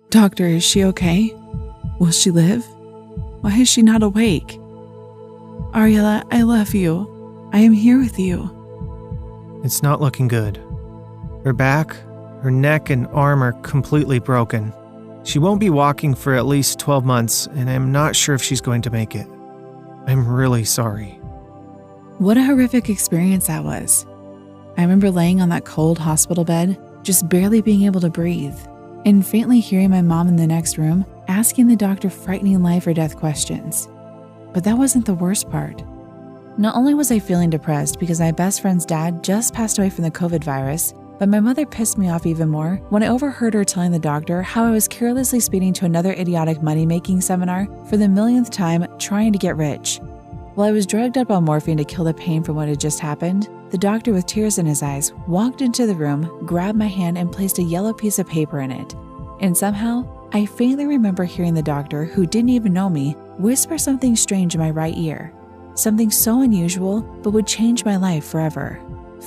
Doctor, is she okay? Will she live? Why is she not awake? Ariella, I love you. I am here with you. It's not looking good. Her back, her neck, and arm are completely broken. She won't be walking for at least 12 months, and I'm not sure if she's going to make it. I'm really sorry. What a horrific experience that was. I remember laying on that cold hospital bed, just barely being able to breathe, and faintly hearing my mom in the next room asking the doctor frightening life or death questions. But that wasn't the worst part. Not only was I feeling depressed because my best friend's dad just passed away from the COVID virus, but my mother pissed me off even more when I overheard her telling the doctor how I was carelessly speeding to another idiotic money-making seminar for the millionth time trying to get rich. While I was drugged up on morphine to kill the pain from what had just happened, the doctor with tears in his eyes walked into the room, grabbed my hand, and placed a yellow piece of paper in it. And somehow, I faintly remember hearing the doctor, who didn't even know me, whisper something strange in my right ear. Something so unusual, but would change my life forever.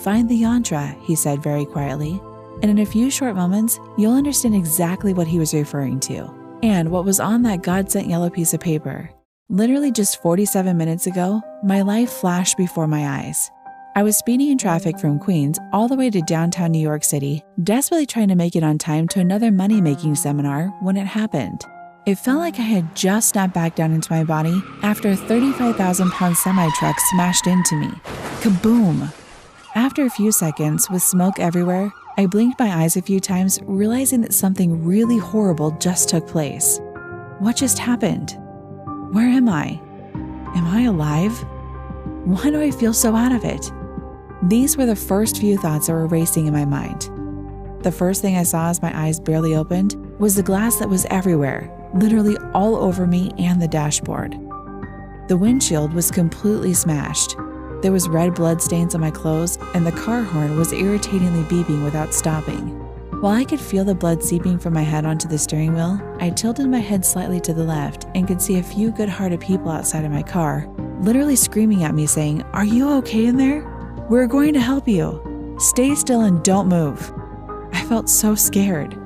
"Find the Yantra," he said very quietly, and in a few short moments, you'll understand exactly what he was referring to, and what was on that God-sent yellow piece of paper. Literally just 47 minutes ago, my life flashed before my eyes. I was speeding in traffic from Queens all the way to downtown New York City, desperately trying to make it on time to another money-making seminar when it happened. It felt like I had just snapped back down into my body after a 35,000-pound semi-truck smashed into me. Kaboom! After a few seconds, with smoke everywhere, I blinked my eyes a few times, realizing that something really horrible just took place. What just happened? Where am I? Am I alive? Why do I feel so out of it? These were the first few thoughts that were racing in my mind. The first thing I saw as my eyes barely opened was the glass that was everywhere, literally all over me and the dashboard. The windshield was completely smashed. There was red blood stains on my clothes, and the car horn was irritatingly beeping without stopping. While I could feel the blood seeping from my head onto the steering wheel, I tilted my head slightly to the left and could see a few good-hearted people outside of my car, literally screaming at me saying, "Are you okay in there? We're going to help you. Stay still and don't move." I felt so scared.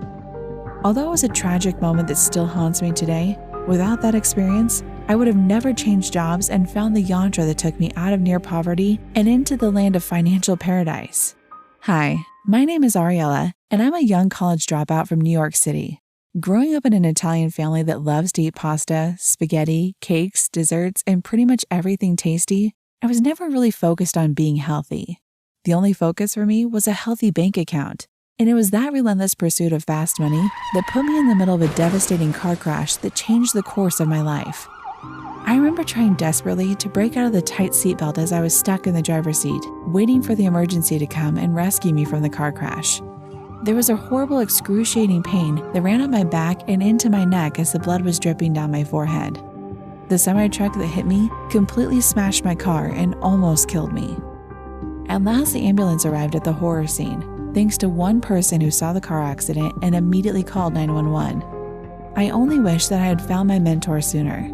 Although it was a tragic moment that still haunts me today, without that experience, I would have never changed jobs and found the Yantra that took me out of near poverty and into the land of financial paradise. Hi, my name is Ariella, and I'm a young college dropout from New York City. Growing up in an Italian family that loves to eat pasta, spaghetti, cakes, desserts, and pretty much everything tasty, I was never really focused on being healthy. The only focus for me was a healthy bank account, and it was that relentless pursuit of fast money that put me in the middle of a devastating car crash that changed the course of my life. I remember trying desperately to break out of the tight seatbelt as I was stuck in the driver's seat, waiting for the emergency to come and rescue me from the car crash. There was a horrible, excruciating pain that ran up my back and into my neck as the blood was dripping down my forehead. The semi-truck that hit me completely smashed my car and almost killed me. At last, the ambulance arrived at the horror scene, thanks to one person who saw the car accident and immediately called 911. I only wish that I had found my mentor sooner.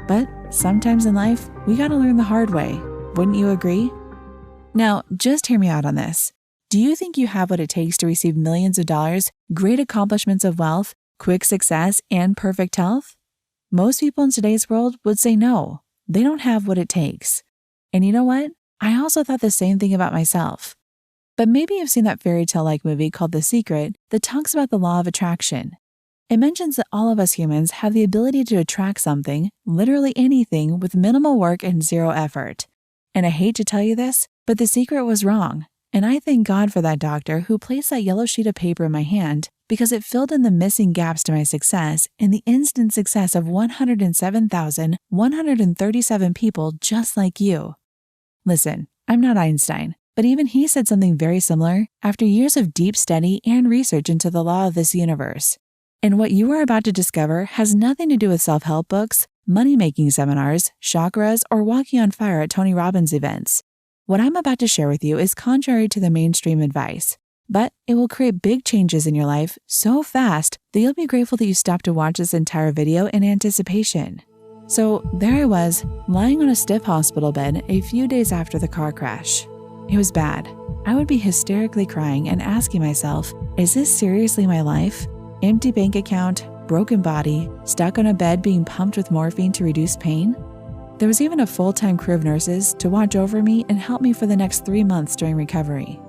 But sometimes in life, we gotta learn the hard way. Wouldn't you agree? Now, just hear me out on this. Do you think you have what it takes to receive millions of dollars, great accomplishments of wealth, quick success, and perfect health? Most people in today's world would say no, they don't have what it takes. And you know what? I also thought the same thing about myself. But maybe you've seen that fairy tale-like movie called The Secret that talks about the law of attraction. It mentions that all of us humans have the ability to attract something, literally anything, with minimal work and zero effort. And I hate to tell you this, but The Secret was wrong. And I thank God for that doctor who placed that yellow sheet of paper in my hand because it filled in the missing gaps to my success and the instant success of 107,137 people just like you. Listen, I'm not Einstein, but even he said something very similar after years of deep study and research into the law of this universe. And what you are about to discover has nothing to do with self-help books, money-making seminars, chakras, or walking on fire at Tony Robbins events. What I'm about to share with you is contrary to the mainstream advice, but it will create big changes in your life so fast that you'll be grateful that you stopped to watch this entire video in anticipation. So there I was, lying on a stiff hospital bed a few days after the car crash. It was bad. I would be hysterically crying and asking myself, is this seriously my life? Empty bank account, broken body, stuck on a bed being pumped with morphine to reduce pain. There was even a full-time crew of nurses to watch over me and help me for the next 3 months during recovery.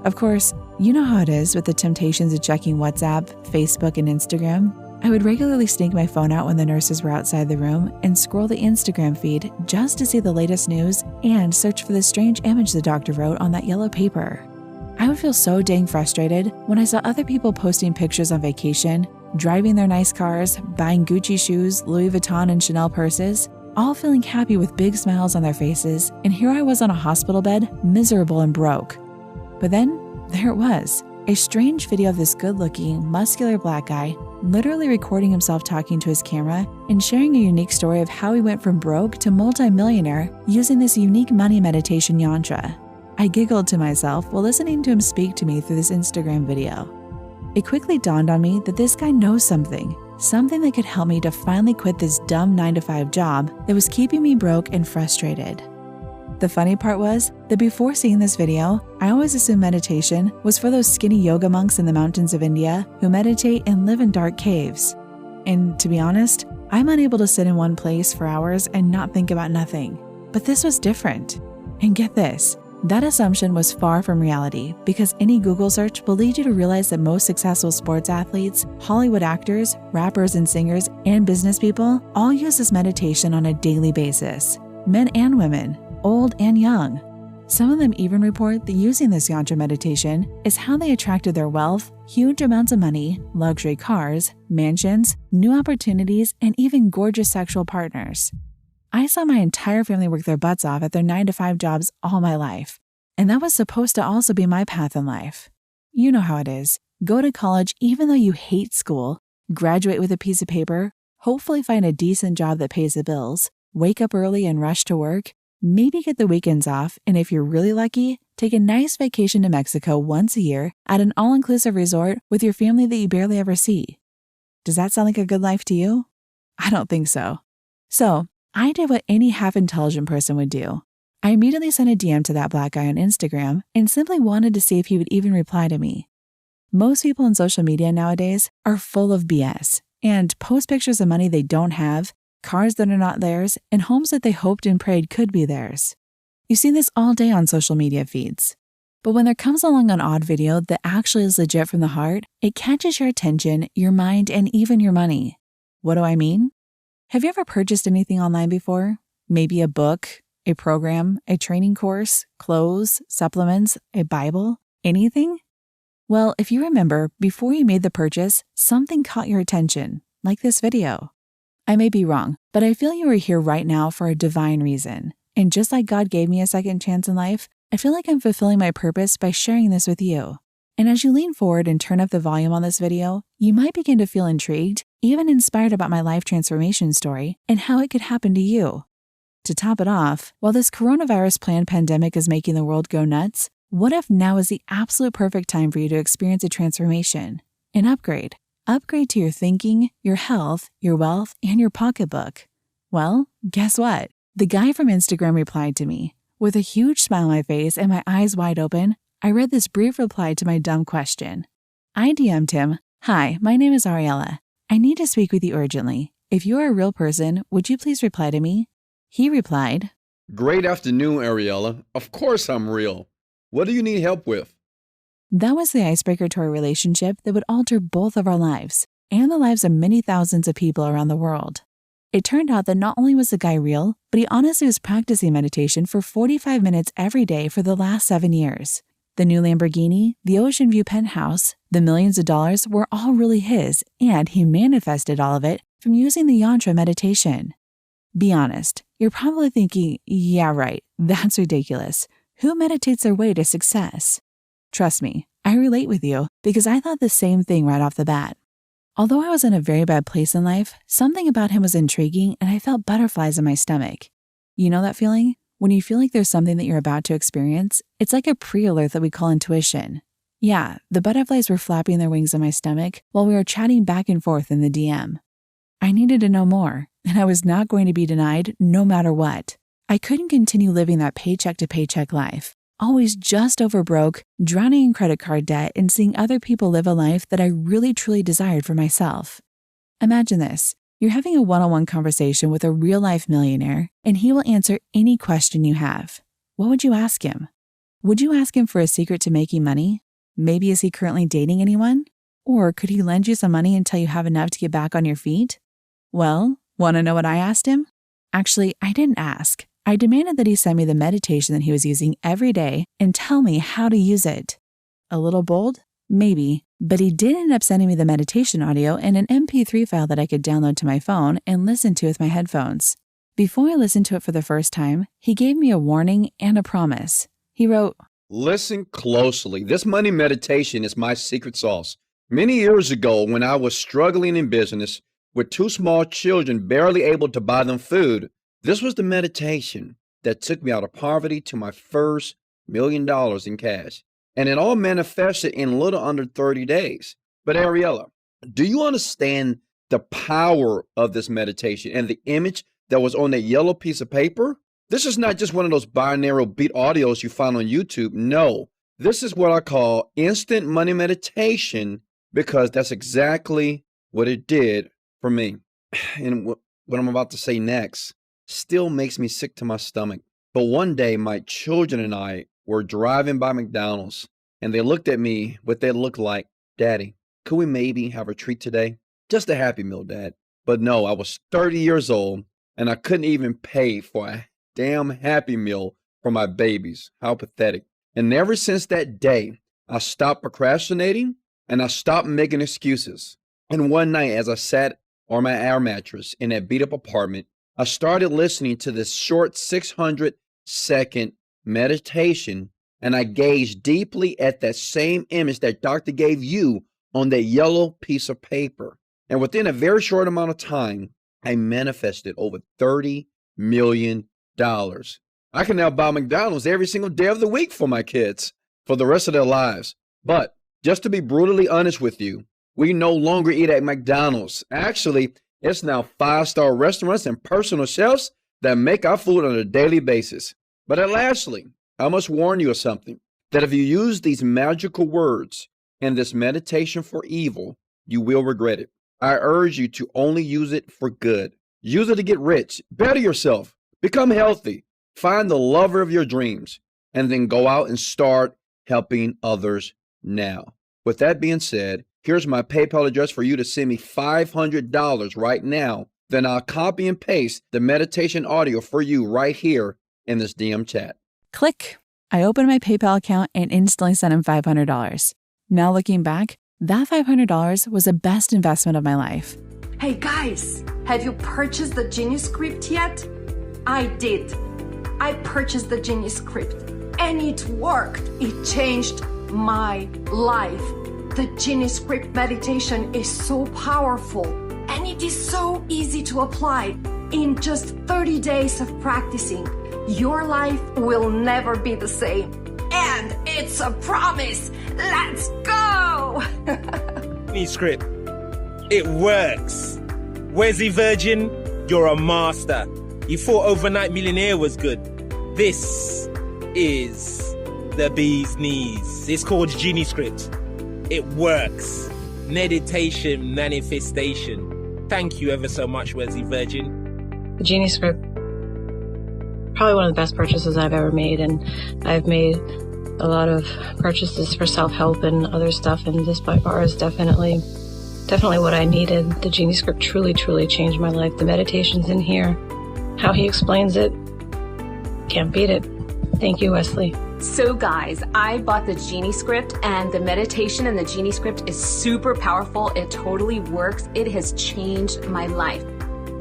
Of course, you know how it is with the temptations of checking WhatsApp, Facebook, and Instagram. I would regularly sneak my phone out when the nurses were outside the room and scroll the Instagram feed just to see the latest news and search for the strange image the doctor wrote on that yellow paper. I would feel so dang frustrated when I saw other people posting pictures on vacation, driving their nice cars, buying Gucci shoes, Louis Vuitton, and Chanel purses, all feeling happy with big smiles on their faces, and here I was on a hospital bed, miserable and broke. But then, there it was, a strange video of this good-looking, muscular black guy literally recording himself talking to his camera and sharing a unique story of how he went from broke to multi-millionaire using this unique money meditation yantra. I giggled to myself while listening to him speak to me through this Instagram video. It quickly dawned on me that this guy knows something that could help me to finally quit this dumb 9-to-5 job that was keeping me broke and frustrated. The funny part was that before seeing this video, I always assumed meditation was for those skinny yoga monks in the mountains of India who meditate and live in dark caves. And to be honest, I'm unable to sit in one place for hours and not think about nothing. But this was different. And get this, that assumption was far from reality because any Google search will lead you to realize that most successful sports athletes, Hollywood actors, rappers and singers, and business people all use this meditation on a daily basis, men and women, old and young. Some of them even report that using this yantra meditation is how they attracted their wealth, huge amounts of money, luxury cars, mansions, new opportunities, and even gorgeous sexual partners. I saw my entire family work their butts off at their 9-to-5 jobs all my life, and that was supposed to also be my path in life. You know how it is. Go to college even though you hate school, graduate with a piece of paper, hopefully find a decent job that pays the bills, wake up early and rush to work, maybe get the weekends off, and if you're really lucky, take a nice vacation to Mexico once a year at an all-inclusive resort with your family that you barely ever see. Does that sound like a good life to you? I don't think so. So, I did what any half-intelligent person would do. I immediately sent a DM to that black guy on Instagram and simply wanted to see if he would even reply to me. Most people on social media nowadays are full of BS and post pictures of money they don't have, cars that are not theirs, and homes that they hoped and prayed could be theirs. You see this all day on social media feeds. But when there comes along an odd video that actually is legit from the heart, it catches your attention, your mind, and even your money. What do I mean? Have you ever purchased anything online before? Maybe a book, a program, a training course, clothes, supplements, a Bible, anything? Well, if you remember, before you made the purchase, something caught your attention, like this video. I may be wrong, but I feel you are here right now for a divine reason. And just like God gave me a second chance in life, I feel like I'm fulfilling my purpose by sharing this with you. And as you lean forward and turn up the volume on this video, you might begin to feel intrigued, even inspired about my life transformation story and how it could happen to you. To top it off, while this coronavirus planned pandemic is making the world go nuts, what if now is the absolute perfect time for you to experience a transformation, an upgrade? Upgrade to your thinking, your health, your wealth, and your pocketbook. Well, guess what? The guy from Instagram replied to me. With a huge smile on my face and my eyes wide open, I read this brief reply to my dumb question. I DM'd him, "Hi, my name is Ariella. I need to speak with you urgently. If you are a real person, would you please reply to me?" He replied, "Great afternoon, Ariella. Of course I'm real. What do you need help with?" That was the icebreaker to our relationship that would alter both of our lives and the lives of many thousands of people around the world. It turned out that not only was the guy real, but he honestly was practicing meditation for 45 minutes every day for the last 7 years. The new Lamborghini, the ocean view penthouse, the millions of dollars were all really his, and he manifested all of it from using the Yantra meditation. Be honest, you're probably thinking, yeah, right, that's ridiculous. Who meditates their way to success? Trust me, I relate with you because I thought the same thing right off the bat. Although I was in a very bad place in life, something about him was intriguing and I felt butterflies in my stomach. You know that feeling? When you feel like there's something that you're about to experience, it's like a pre-alert that we call intuition. Yeah, the butterflies were flapping their wings in my stomach while we were chatting back and forth in the DM. I needed to know more, and I was not going to be denied no matter what. I couldn't continue living that paycheck-to-paycheck life, always just over broke, drowning in credit card debt, and seeing other people live a life that I really truly desired for myself. Imagine this. You're having a one-on-one conversation with a real-life millionaire, and he will answer any question you have. What would you ask him? Would you ask him for a secret to making money? Maybe is he currently dating anyone? Or could he lend you some money until you have enough to get back on your feet? Well, want to know what I asked him? Actually, I didn't ask. I demanded that he send me the meditation that he was using every day and tell me how to use it. A little bold? Maybe. But he did end up sending me the meditation audio and an MP3 file that I could download to my phone and listen to with my headphones. Before I listened to it for the first time, he gave me a warning and a promise. He wrote, Listen closely. This money meditation is my secret sauce. Many years ago, when I was struggling in business with two small children barely able to buy them food, this was the meditation that took me out of poverty to my first $1 million in cash. And it all manifested in a little under 30 days. But Ariella, do you understand the power of this meditation and the image that was on that yellow piece of paper? This is not just one of those binaural beat audios you find on YouTube. No, this is what I call instant money meditation, because that's exactly what it did for me. And what I'm about to say next still makes me sick to my stomach. But one day, my children and I were driving by McDonald's, and they looked at me with that look like, Daddy, could we maybe have a treat today? Just a Happy Meal, Dad. But no, I was 30 years old, and I couldn't even pay for a damn Happy Meal for my babies. How pathetic. And ever since that day, I stopped procrastinating, and I stopped making excuses. And one night, as I sat on my air mattress in that beat-up apartment, I started listening to this short 600-second meditation, and I gazed deeply at that same image that doctor gave you on that yellow piece of paper. And within a very short amount of time, I manifested over $30 million. I can now buy McDonald's every single day of the week for my kids for the rest of their lives. But just to be brutally honest with you, we no longer eat at McDonald's. Actually, it's now 5-star restaurants and personal chefs that make our food on a daily basis. But lastly, I must warn you of something, that if you use these magical words in this meditation for evil, you will regret it. I urge you to only use it for good. Use it to get rich, better yourself, become healthy, find the lover of your dreams, and then go out and start helping others now. With that being said, here's my PayPal address for you to send me $500 right now. Then I'll copy and paste the meditation audio for you right here in this DM chat. click. I opened my PayPal account and instantly sent him $500. Now looking back, that $500 was the best investment of my life. Hey guys, have you purchased the Genie Script yet? I did. I purchased the Genie Script and it worked. It changed my life. The Genie Script meditation is so powerful and it is so easy to apply. In just 30 days of practicing, your life will never be the same. And it's a promise. Let's go! Genie Script. It works. Where's the virgin? You're a master. You thought Overnight Millionaire was good. This is the bee's knees. It's called Genie Script. It works. Meditation, manifestation. Thank you ever so much, Wesley Virgin. The Genie Script. Probably one of the best purchases I've ever made, and I've made a lot of purchases for self-help and other stuff, and this by far is definitely what I needed. The Genie Script truly changed my life. The meditations in here, how he explains it, can't beat it. Thank you, Wesley. So guys, I bought the Genie Script, and the meditation in the Genie Script is super powerful. It totally works. It has changed my life.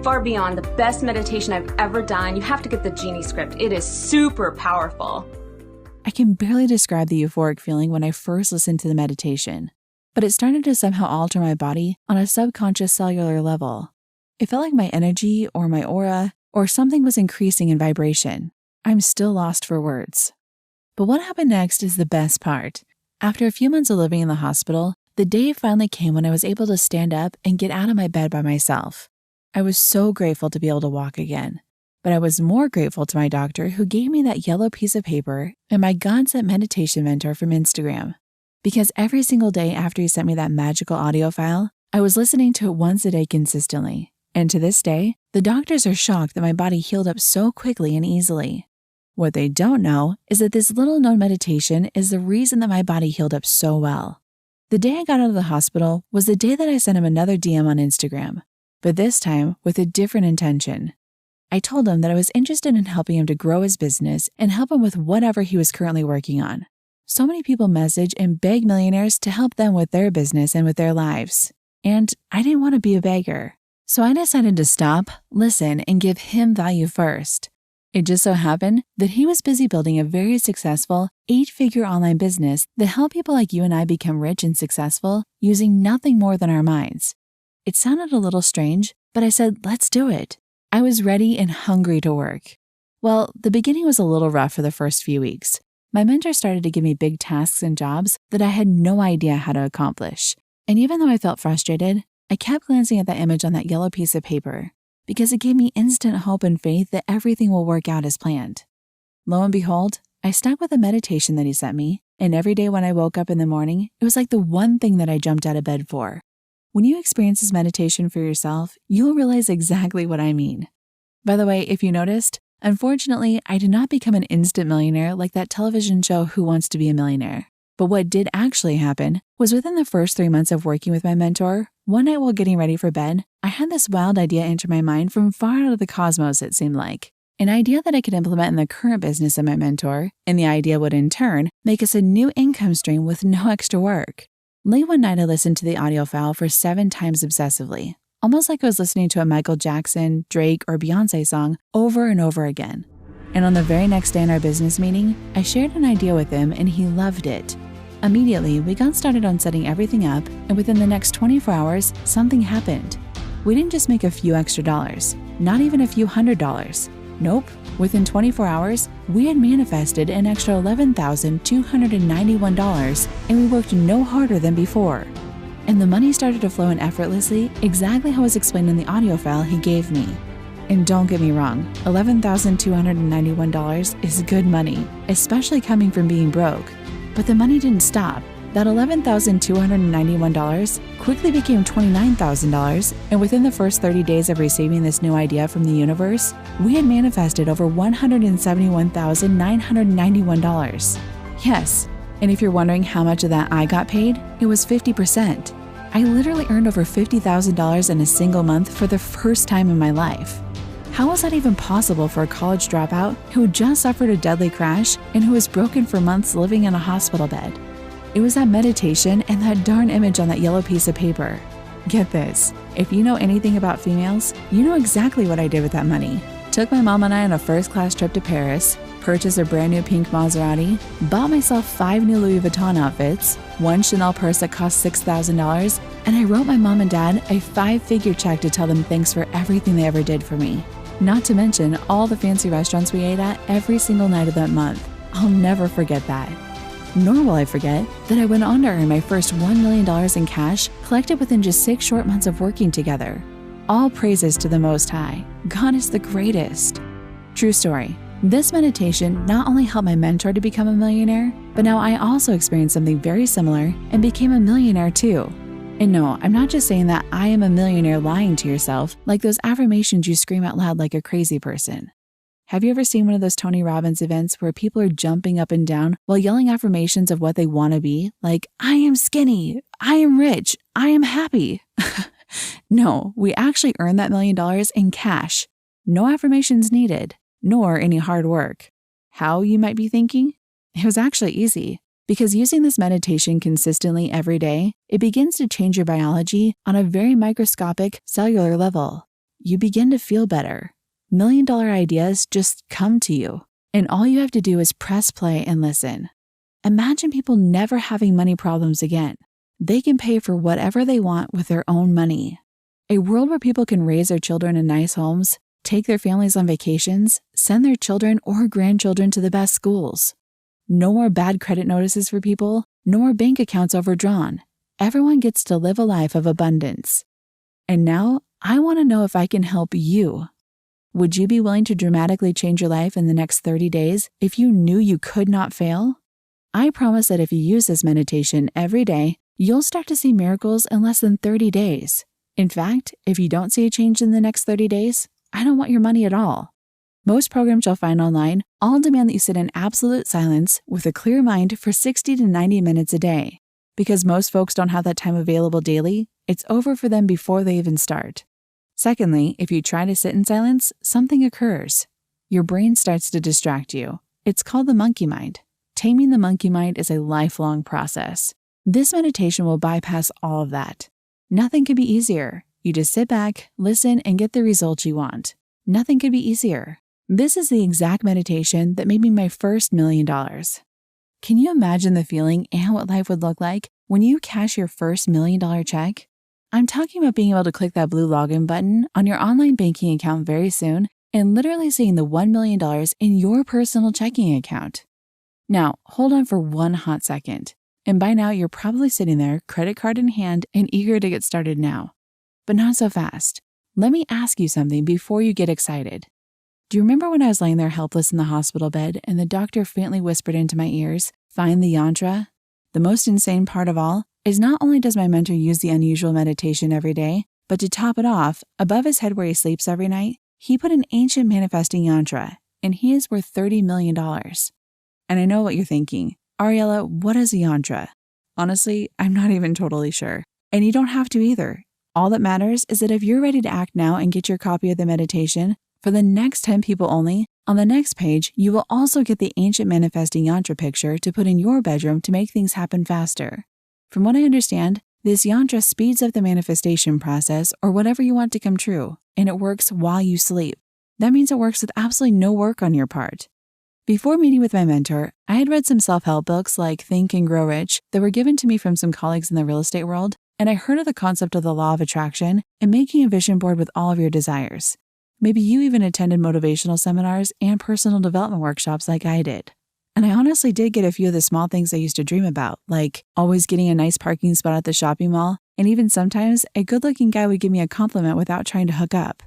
Far beyond the best meditation I've ever done. You have to get the Genie Script. It is super powerful. I can barely describe the euphoric feeling when I first listened to the meditation, but it started to somehow alter my body on a subconscious cellular level. It felt like my energy or my aura or something was increasing in vibration. I'm still lost for words. But what happened next is the best part. After a few months of living in the hospital, the day finally came when I was able to stand up and get out of my bed by myself. I was so grateful to be able to walk again. But I was more grateful to my doctor who gave me that yellow piece of paper and my God-sent meditation mentor from Instagram. Because every single day after he sent me that magical audio file, I was listening to it once a day consistently, and to this day, the doctors are shocked that my body healed up so quickly and easily. What they don't know is that this little-known meditation is the reason that my body healed up so well. The day I got out of the hospital was the day that I sent him another DM on Instagram, but this time with a different intention. I told him that I was interested in helping him to grow his business and help him with whatever he was currently working on. So many people message and beg millionaires to help them with their business and with their lives. And I didn't want to be a beggar. So I decided to stop, listen, and give him value first. It just so happened that he was busy building a very successful 8-figure online business that helped people like you and I become rich and successful using nothing more than our minds. It sounded a little strange, but I said, let's do it. I was ready and hungry to work. Well, the beginning was a little rough for the first few weeks. My mentor started to give me big tasks and jobs that I had no idea how to accomplish. And even though I felt frustrated, I kept glancing at that image on that yellow piece of paper because it gave me instant hope and faith that everything will work out as planned. Lo and behold, I stuck with the meditation that he sent me, and every day when I woke up in the morning, it was like the one thing that I jumped out of bed for. When you experience this meditation for yourself, you'll realize exactly what I mean. By the way, if you noticed, unfortunately, I did not become an instant millionaire like that television show Who Wants to Be a Millionaire. But what did actually happen was within the first 3 months of working with my mentor, one night while getting ready for bed, I had this wild idea enter my mind from far out of the cosmos, it seemed like. An idea that I could implement in the current business of my mentor, and the idea would in turn make us a new income stream with no extra work. Late one night I listened to the audio file for 7 times obsessively, almost like I was listening to a Michael Jackson, Drake, or Beyonce song over and over again. And on the very next day in our business meeting, I shared an idea with him and he loved it. Immediately, we got started on setting everything up, and within the next 24 hours, something happened. We didn't just make a few extra dollars, not even a few $100s. Nope, within 24 hours, we had manifested an extra $11,291, and we worked no harder than before. And the money started to flow in effortlessly, exactly how it was explained in the audio file he gave me. And don't get me wrong, $11,291 is good money, especially coming from being broke. But the money didn't stop. That $11,291 quickly became $29,000, and within the first 30 days of receiving this new idea from the universe, we had manifested over $171,991. Yes, and if you're wondering how much of that I got paid, it was 50%. I literally earned over $50,000 in a single month for the first time in my life. How was that even possible for a college dropout who just suffered a deadly crash and who was broken for months living in a hospital bed? It was that meditation and that darn image on that yellow piece of paper. Get this, if you know anything about females, you know exactly what I did with that money. Took my mom and I on a first-class trip to Paris, purchased a brand new pink Maserati, bought myself 5 new Louis Vuitton outfits, 1 Chanel purse that cost $6,000, and I wrote my mom and dad a 5-figure check to tell them thanks for everything they ever did for me. Not to mention all the fancy restaurants we ate at every single night of that month. I'll never forget that. Nor will I forget that I went on to earn my first $1 million in cash collected within just 6 short months of working together. All praises to the Most High. God is the greatest. True story. This meditation not only helped my mentor to become a millionaire, but now I also experienced something very similar and became a millionaire too. And no, I'm not just saying that I am a millionaire lying to yourself like those affirmations you scream out loud like a crazy person. Have you ever seen one of those Tony Robbins events where people are jumping up and down while yelling affirmations of what they want to be? Like, I am skinny, I am rich, I am happy. No, we actually earned that $1 million in cash. No affirmations needed, nor any hard work. How, you might be thinking? It was actually easy. Because using this meditation consistently every day, it begins to change your biology on a very microscopic cellular level. You begin to feel better. $1 million ideas just come to you, and all you have to do is press play and listen. Imagine people never having money problems again. They can pay for whatever they want with their own money. A world where people can raise their children in nice homes, take their families on vacations, send their children or grandchildren to the best schools. No more bad credit notices for people, no more bank accounts overdrawn. Everyone gets to live a life of abundance. And now, I want to know if I can help you. Would you be willing to dramatically change your life in the next 30 days if you knew you could not fail? I promise that if you use this meditation every day, you'll start to see miracles in less than 30 days. In fact, if you don't see a change in the next 30 days, I don't want your money at all. Most programs you'll find online all demand that you sit in absolute silence with a clear mind for 60 to 90 minutes a day. Because most folks don't have that time available daily, it's over for them before they even start. Secondly, if you try to sit in silence, something occurs. Your brain starts to distract you. It's called the monkey mind. Taming the monkey mind is a lifelong process. This meditation will bypass all of that. Nothing could be easier. You just sit back, listen, and get the results you want. Nothing could be easier. This is the exact meditation that made me my first $1 million. Can you imagine the feeling and what life would look like when you cash your first $1 million check? I'm talking about being able to click that blue login button on your online banking account very soon and literally seeing the $1 million in your personal checking account. Now, hold on for one hot second. And by now, you're probably sitting there, credit card in hand, and eager to get started now. But not so fast. Let me ask you something before you get excited. Do you remember when I was laying there helpless in the hospital bed and the doctor faintly whispered into my ears, "Find the yantra"? The most insane part of all is not only does my mentor use the unusual meditation every day, but to top it off, above his head where he sleeps every night, he put an ancient manifesting yantra, and he is worth $30 million. And I know what you're thinking. Ariella, what is a yantra? Honestly, I'm not even totally sure. And you don't have to either. All that matters is that if you're ready to act now and get your copy of the meditation, for the next 10 people only, on the next page, you will also get the ancient manifesting yantra picture to put in your bedroom to make things happen faster. From what I understand, this yantra speeds up the manifestation process or whatever you want to come true, and it works while you sleep. That means it works with absolutely no work on your part. Before meeting with my mentor, I had read some self-help books like Think and Grow Rich that were given to me from some colleagues in the real estate world, and I heard of the concept of the law of attraction and making a vision board with all of your desires. Maybe you even attended motivational seminars and personal development workshops like I did. And I honestly did get a few of the small things I used to dream about, like always getting a nice parking spot at the shopping mall, and even sometimes a good-looking guy would give me a compliment without trying to hook up.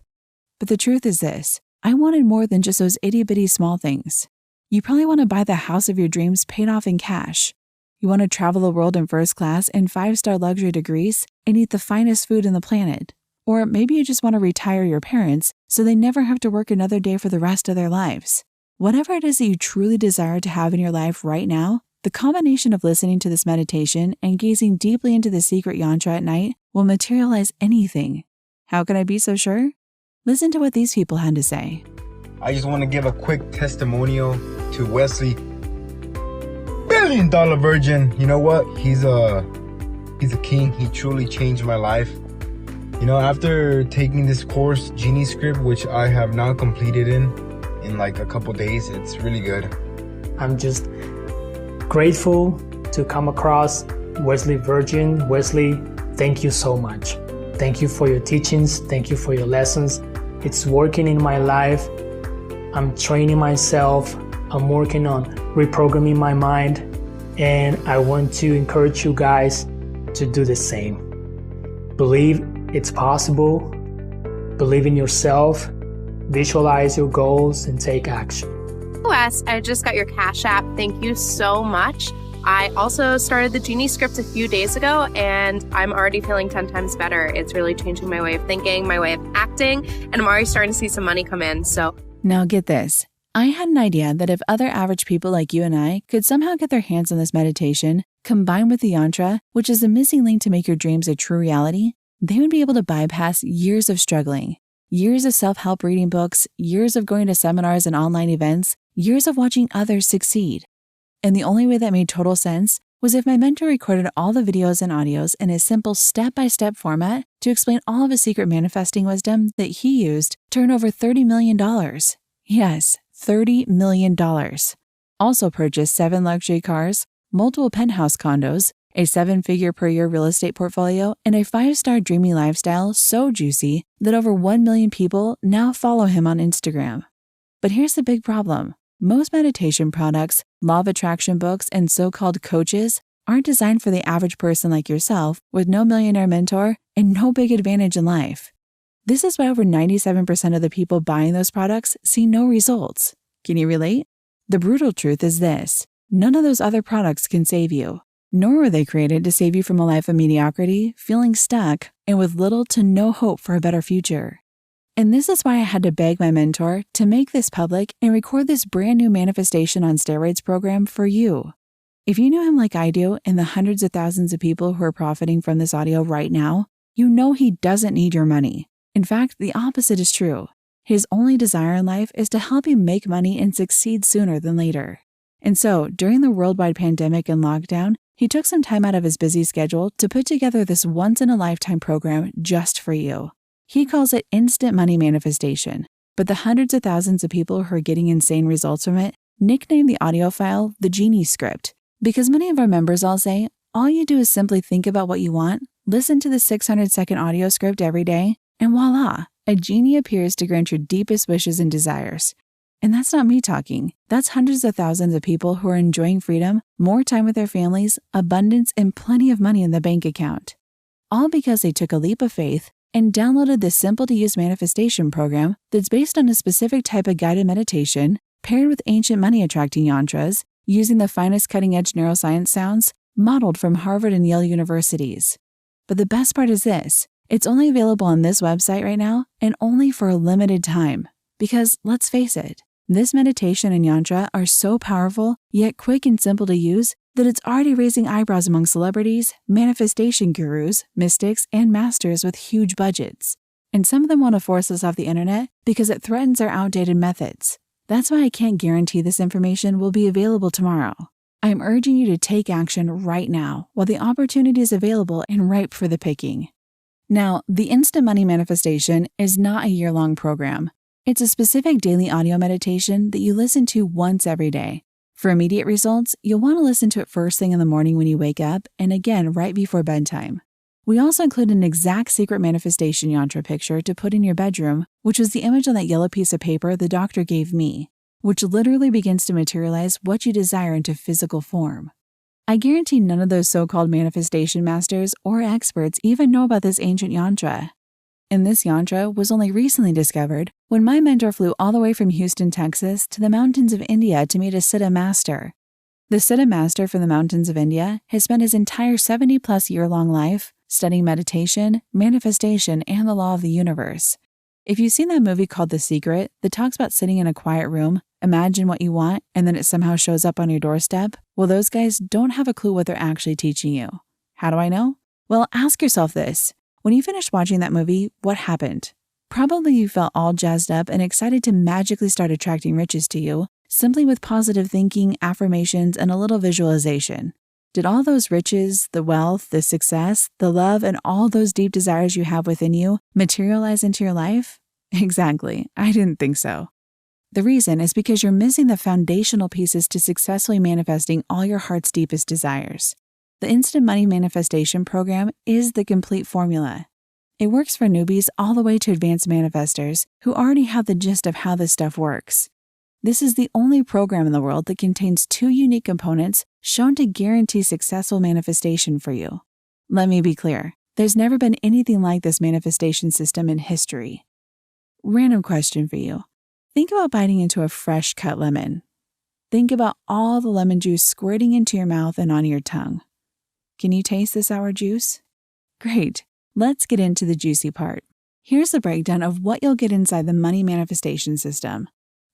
But the truth is this, I wanted more than just those itty-bitty small things. You probably want to buy the house of your dreams paid off in cash. You want to travel the world in first class in 5-star luxury to Greece and eat the finest food on the planet. Or maybe you just want to retire your parents so they never have to work another day for the rest of their lives. Whatever it is that you truly desire to have in your life right now, the combination of listening to this meditation and gazing deeply into the secret yantra at night will materialize anything. How can I be so sure? Listen to what these people had to say. I just want to give a quick testimonial to Wesley. $1 billion virgin. You know what? He's a king. He truly changed my life. You know, after taking this course, Genie Script, which I have now completed in like a couple days, it's really good. I'm just grateful to come across Wesley Virgin. Wesley, thank you so much. Thank you for your teachings. Thank you for your lessons. It's working in my life. I'm training myself. I'm working on reprogramming my mind. And I want to encourage you guys to do the same. Believe it's possible. Believe in yourself. Visualize your goals and take action. Wes, I just got your Cash App. Thank you so much. I also started the Genie Script a few days ago, and I'm already feeling 10 times better. It's really changing my way of thinking, my way of acting, and I'm already starting to see some money come in. So now get this. I had an idea that if other average people like you and I could somehow get their hands on this meditation, combined with the yantra, which is the missing link to make your dreams a true reality, they would be able to bypass years of struggling, years of self-help reading books, years of going to seminars and online events, years of watching others succeed. And the only way that made total sense was if my mentor recorded all the videos and audios in a simple step-by-step format to explain all of his secret manifesting wisdom that he used to earn over $30 million. Yes, $30 million. Also purchased 7 luxury cars, multiple penthouse condos, a 7-figure per year real estate portfolio, and a 5-star dreamy lifestyle so juicy that over 1 million people now follow him on Instagram. But here's the big problem. Most meditation products, law of attraction books, and so-called coaches aren't designed for the average person like yourself with no millionaire mentor and no big advantage in life. This is why over 97% of the people buying those products see no results. Can you relate? The brutal truth is this. None of those other products can save you. Nor were they created to save you from a life of mediocrity, feeling stuck, and with little to no hope for a better future. And this is why I had to beg my mentor to make this public and record this brand new Manifestation on Steroids program for you. If you know him like I do and the hundreds of thousands of people who are profiting from this audio right now, you know he doesn't need your money. In fact, the opposite is true. His only desire in life is to help you make money and succeed sooner than later. And so, during the worldwide pandemic and lockdown, he took some time out of his busy schedule to put together this once-in-a-lifetime program just for you. He calls it Instant Money Manifestation, but the hundreds of thousands of people who are getting insane results from it nickname the audio file the Genie Script, because many of our members all say, all you do is simply think about what you want, listen to the 600-second audio script every day, and voila, a genie appears to grant your deepest wishes and desires. And that's not me talking. That's hundreds of thousands of people who are enjoying freedom, more time with their families, abundance, and plenty of money in the bank account. All because they took a leap of faith and downloaded this simple-to-use manifestation program that's based on a specific type of guided meditation, paired with ancient money-attracting yantras, using the finest cutting-edge neuroscience sounds, modeled from Harvard and Yale universities. But the best part is this. It's only available on this website right now, and only for a limited time. Because, let's face it, this meditation and yantra are so powerful, yet quick and simple to use, that it's already raising eyebrows among celebrities, manifestation gurus, mystics, and masters with huge budgets. And some of them want to force us off the internet because it threatens our outdated methods. That's why I can't guarantee this information will be available tomorrow. I'm urging you to take action right now while the opportunity is available and ripe for the picking. Now, the Instant Money Manifestation is not a year-long program. It's a specific daily audio meditation that you listen to once every day. For immediate results, you'll want to listen to it first thing in the morning when you wake up, and again right before bedtime. We also include an exact secret manifestation yantra picture to put in your bedroom, which was the image on that yellow piece of paper the doctor gave me, which literally begins to materialize what you desire into physical form. I guarantee none of those so-called manifestation masters or experts even know about this ancient yantra. And this yantra was only recently discovered when my mentor flew all the way from Houston, Texas to the mountains of India to meet a Siddha master. The Siddha master from the mountains of India has spent his entire 70-plus year-long life studying meditation, manifestation, and the law of the universe. If you've seen that movie called The Secret that talks about sitting in a quiet room, imagine what you want, and then it somehow shows up on your doorstep, well, those guys don't have a clue what they're actually teaching you. How do I know? Well, ask yourself this. When you finished watching that movie, what happened? Probably you felt all jazzed up and excited to magically start attracting riches to you, simply with positive thinking, affirmations, and a little visualization. Did all those riches, the wealth, the success, the love, and all those deep desires you have within you materialize into your life? Exactly. I didn't think so. The reason is because you're missing the foundational pieces to successfully manifesting all your heart's deepest desires. The Instant Money Manifestation Program is the complete formula. It works for newbies all the way to advanced manifestors who already have the gist of how this stuff works. This is the only program in the world that contains 2 unique components shown to guarantee successful manifestation for you. Let me be clear. There's never been anything like this manifestation system in history. Random question for you. Think about biting into a fresh cut lemon. Think about all the lemon juice squirting into your mouth and on your tongue. Can you taste the sour juice? Great. Let's get into the juicy part. Here's the breakdown of what you'll get inside the money manifestation system.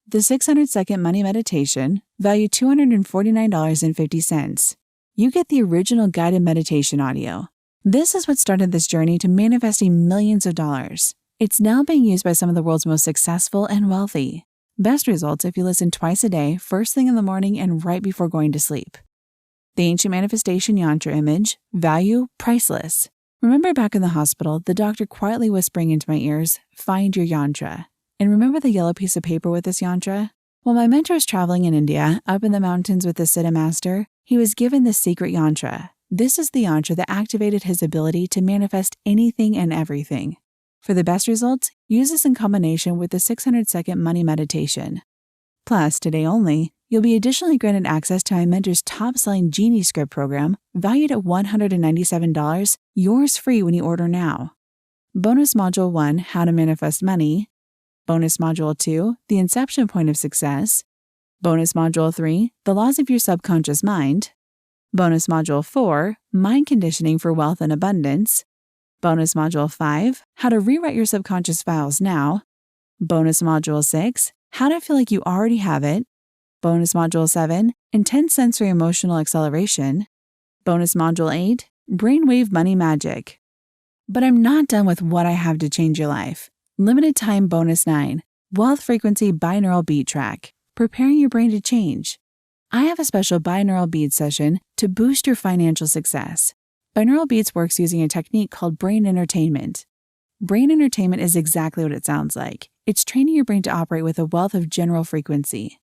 The 600-second money meditation, valued $249.50. You get the original guided meditation audio. This is what started this journey to manifesting millions of dollars. It's now being used by some of the world's most successful and wealthy. Best results if you listen twice a day, first thing in the morning and right before going to sleep. The ancient manifestation yantra image, value priceless. Remember back in the hospital, the doctor quietly whispering into my ears, "Find your yantra." And remember the yellow piece of paper with this yantra? While my mentor was traveling in India, up in the mountains with the Siddha master, he was given this secret yantra. This is the yantra that activated his ability to manifest anything and everything. For the best results, use this in combination with the 600-second money meditation. Plus, today only, you'll be additionally granted access to my mentor's top-selling Genie Script program, valued at $197, yours free when you order now. Bonus Module 1, How to Manifest Money. Bonus Module 2, The Inception Point of Success. Bonus Module 3, The Laws of Your Subconscious Mind. Bonus Module 4, Mind Conditioning for Wealth and Abundance. Bonus Module 5, How to Rewrite Your Subconscious Files Now. Bonus Module 6, How to Feel Like You Already Have It. Bonus Module 7, Intense Sensory Emotional Acceleration. Bonus Module 8, Brainwave Money Magic. But I'm not done with what I have to change your life. Limited Time Bonus 9, Wealth Frequency Binaural Beat Track, Preparing Your Brain to Change. I have a special binaural beats session to boost your financial success. Binaural beats works using a technique called brain entertainment. Brain entertainment is exactly what it sounds like. It's training your brain to operate with a wealth of general frequency.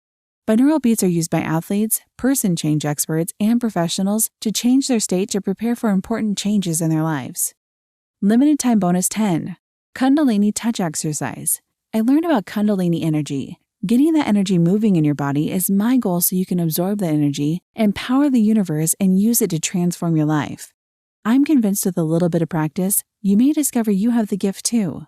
Binaural beats are used by athletes, person change experts, and professionals to change their state to prepare for important changes in their lives. Limited Time Bonus 10, Kundalini Touch Exercise. I learned about Kundalini energy. Getting that energy moving in your body is my goal so you can absorb the energy, empower the universe, and use it to transform your life. I'm convinced with a little bit of practice, you may discover you have the gift too.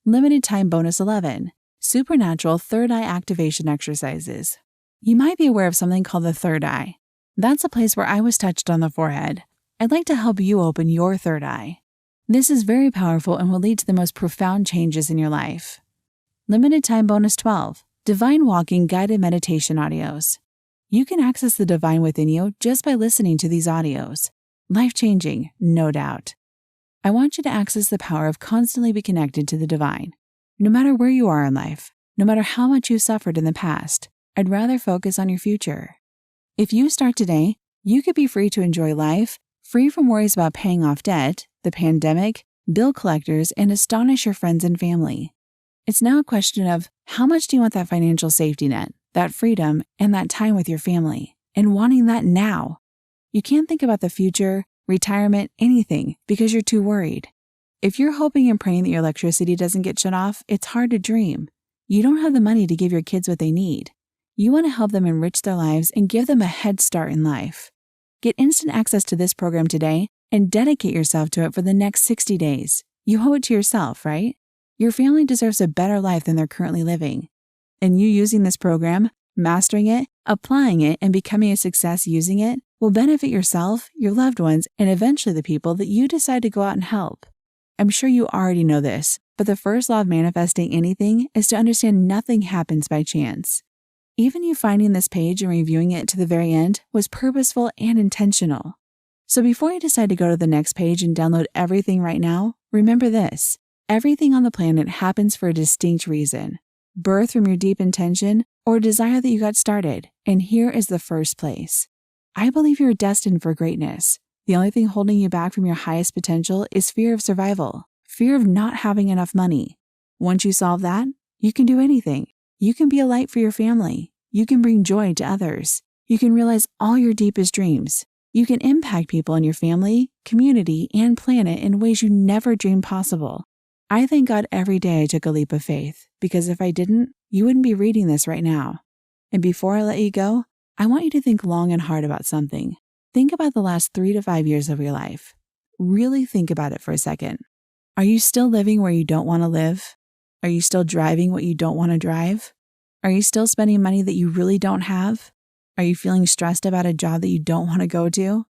Limited Time Bonus 11, Supernatural Third Eye Activation Exercises. You might be aware of something called the third eye. That's a place where I was touched on the forehead. I'd like to help you open your third eye. This is very powerful and will lead to the most profound changes in your life. Limited Time Bonus 12, Divine Walking Guided Meditation Audios. You can access the divine within you just by listening to these audios. Life-changing, no doubt. I want you to access the power of constantly be connected to the divine. No matter where you are in life, no matter how much you've suffered in the past, I'd rather focus on your future. If you start today, you could be free to enjoy life, free from worries about paying off debt, the pandemic, bill collectors, and astonish your friends and family. It's now a question of how much do you want that financial safety net, that freedom, and that time with your family, and wanting that now. You can't think about the future, retirement, anything, because you're too worried. If you're hoping and praying that your electricity doesn't get shut off, it's hard to dream. You don't have the money to give your kids what they need. You want to help them enrich their lives and give them a head start in life. Get instant access to this program today and dedicate yourself to it for the next 60 days. You owe it to yourself, right? Your family deserves a better life than they're currently living. And you using this program, mastering it, applying it, and becoming a success using it will benefit yourself, your loved ones, and eventually the people that you decide to go out and help. I'm sure you already know this, but the first law of manifesting anything is to understand nothing happens by chance. Even you finding this page and reviewing it to the very end was purposeful and intentional. So before you decide to go to the next page and download everything right now, remember this. Everything on the planet happens for a distinct reason. Birth from your deep intention or desire that you got started, and here is the first place. I believe you're destined for greatness. The only thing holding you back from your highest potential is fear of survival, fear of not having enough money. Once you solve that, you can do anything. You can be a light for your family. You can bring joy to others. You can realize all your deepest dreams. You can impact people in your family, community, and planet in ways you never dreamed possible. I thank God every day I took a leap of faith, because if I didn't, you wouldn't be reading this right now. And before I let you go, I want you to think long and hard about something. Think about the last 3 to 5 years of your life. Really think about it for a second. Are you still living where you don't want to live? Are you still driving what you don't want to drive? Are you still spending money that you really don't have? Are you feeling stressed about a job that you don't want to go to?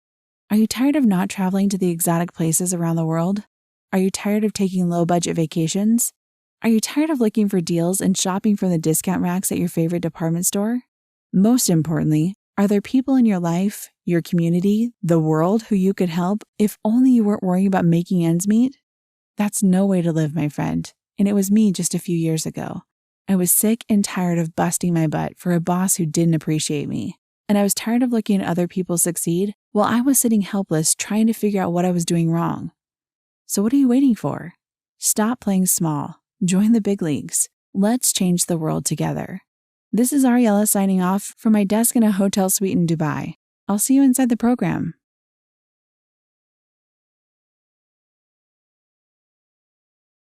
Are you tired of not traveling to the exotic places around the world? Are you tired of taking low-budget vacations? Are you tired of looking for deals and shopping from the discount racks at your favorite department store? Most importantly, are there people in your life, your community, the world who you could help if only you weren't worrying about making ends meet? That's no way to live, my friend, and it was me just a few years ago. I was sick and tired of busting my butt for a boss who didn't appreciate me, and I was tired of looking at other people succeed while I was sitting helpless trying to figure out what I was doing wrong. So what are you waiting for? Stop playing small. Join the big leagues. Let's change the world together. This is Ariella signing off from my desk in a hotel suite in Dubai. I'll see you inside the program.